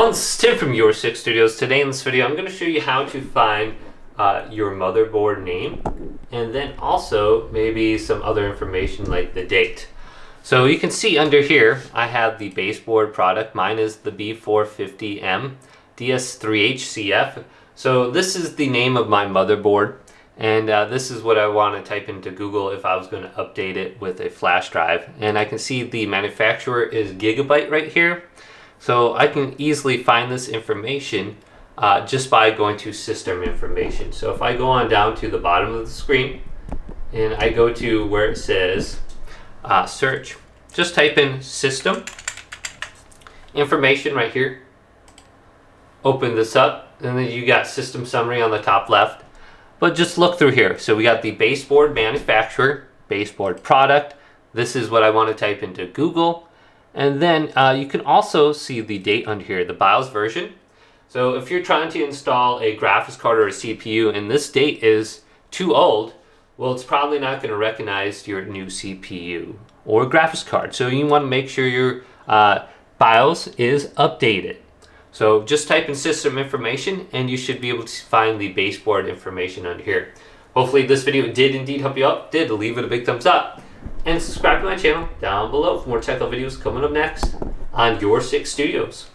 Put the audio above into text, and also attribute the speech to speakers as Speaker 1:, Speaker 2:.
Speaker 1: everyone, this is Tim from Your Six Studios. Today in this video I'm going to show you how to find your motherboard name and then also maybe some other information like the date. So you can see under here I have the BaseBoard product. Mine is the B450M DS3HCF. So this is the name of my motherboard, and this is what I want to type into Google if I was going to update it with a flash drive. And I can see the manufacturer is Gigabyte right here. So I can easily find this information just by going to system information. So if I go on down to the bottom of the screen and I go to where it says search, just type in system information right here. Open this up, and then you got system summary on the top left. But just look through here. So we got the BaseBoard Manufacturer, BaseBoard Product. This is what I want to type into Google. And then you can also see the date under here, the BIOS version. So if you're trying to install a graphics card or a CPU and this date is too old, well, it's probably not going to recognize your new CPU or graphics card. So you want to make sure your BIOS is updated. So just type in system information and you should be able to find the baseboard information under here. Hopefully this video did indeed help you out. Did, leave it a big thumbs up. And subscribe to my channel down below for more technical videos coming up next on Your Six Studios.